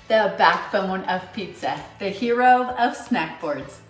the backbone of pizza, the hero of snack boards,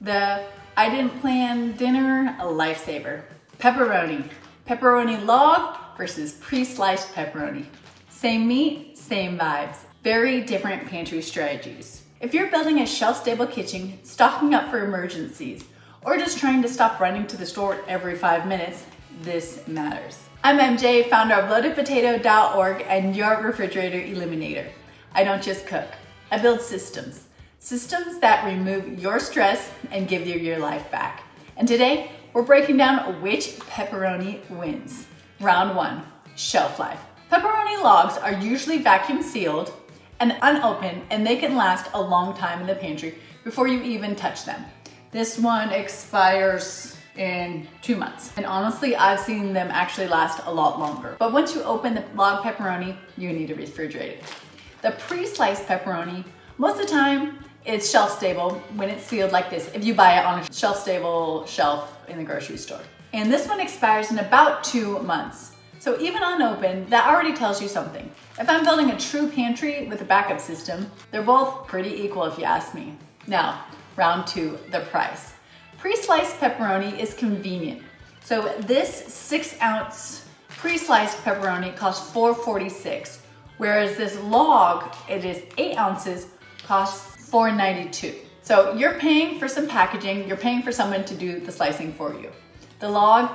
the I didn't plan dinner lifesaver. Pepperoni. Pepperoni log versus pre-sliced pepperoni. Same meat, same vibes. Very different pantry strategies. If you're building a shelf-stable kitchen, stocking up for emergencies, or just trying to stop running to the store every 5 minutes, this matters. I'm MJ, founder of loadedpotato.org and your refrigerator eliminator. I don't just cook, I build systems. Systems that remove your stress and give you your life back. And today, we're breaking down which pepperoni wins. Round 1, shelf life. Pepperoni logs are usually vacuum sealed and unopened, and they can last a long time in the pantry before you even touch them. This one expires in 2 months. And honestly, I've seen them actually last a lot longer. But once you open the log pepperoni, you need to refrigerate it. The pre-sliced pepperoni, most of the time, it's shelf stable when it's sealed like this, if you buy it on a shelf stable shelf in the grocery store. And this one expires in about 2 months. So even unopened, that already tells you something. If I'm building a true pantry with a backup system, they're both pretty equal if you ask me. Now, round 2, the price. Pre-sliced pepperoni is convenient. So this 6-ounce pre-sliced pepperoni costs $4.46, whereas this log, it is 8 ounces, costs $4.92. So you're paying for some packaging, you're paying for someone to do the slicing for you. The log,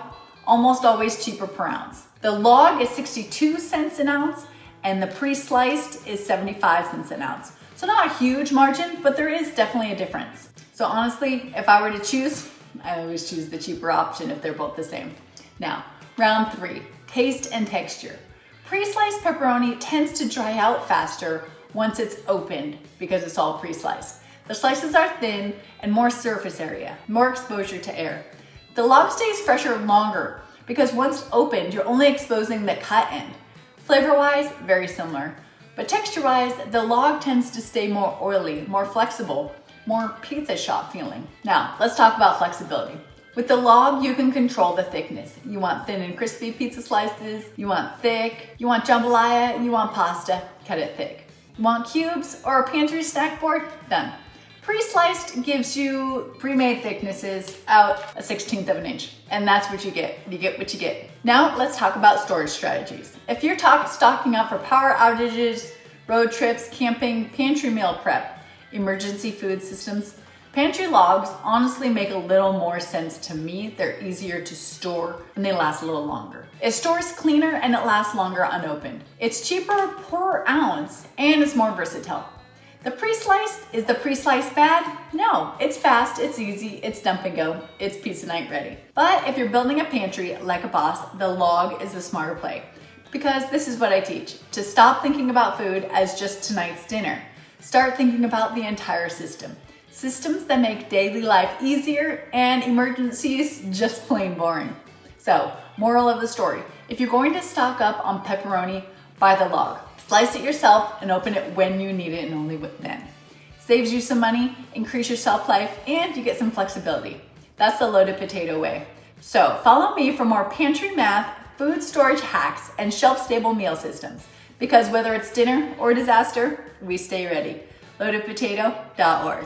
almost always cheaper per ounce. The log is 62 cents an ounce, and the pre-sliced is 75 cents an ounce. So not a huge margin, but there is definitely a difference. So honestly, if I were to choose, I always choose the cheaper option if they're both the same. Now, round 3, taste and texture. Pre-sliced pepperoni tends to dry out faster once it's opened because it's all pre-sliced. The slices are thin and more surface area, more exposure to air. The log stays fresher longer because once opened, you're only exposing the cut end. Flavor-wise, very similar. But texture-wise, the log tends to stay more oily, more flexible, more pizza shop feeling. Now, let's talk about flexibility. With the log, you can control the thickness. You want thin and crispy pizza slices, you want thick, you want jambalaya, you want pasta, cut it thick. You want cubes or a pantry snack board? Done. Pre-sliced gives you pre-made thicknesses out a 1/16 of an inch, and that's what you get. You get what you get. Now let's talk about storage strategies. If you're stocking up for power outages, road trips, camping, pantry meal prep, emergency food systems, pantry logs honestly make a little more sense to me. They're easier to store and they last a little longer. It stores cleaner and it lasts longer unopened. It's cheaper per ounce and it's more versatile. The pre-sliced, is the pre-sliced bad? No, it's fast, it's easy, it's dump and go, it's pizza night ready. But if you're building a pantry like a boss, the log is the smarter play. Because this is what I teach, to stop thinking about food as just tonight's dinner. Start thinking about the entire system. Systems that make daily life easier and emergencies just plain boring. So, moral of the story, if you're going to stock up on pepperoni, buy the log. Slice it yourself and open it when you need it and only then. Saves you some money, increase your shelf life, and you get some flexibility. That's the loaded potato way. So follow me for more pantry math, food storage hacks, and shelf-stable meal systems. Because whether it's dinner or disaster, we stay ready. loadedpotato.org.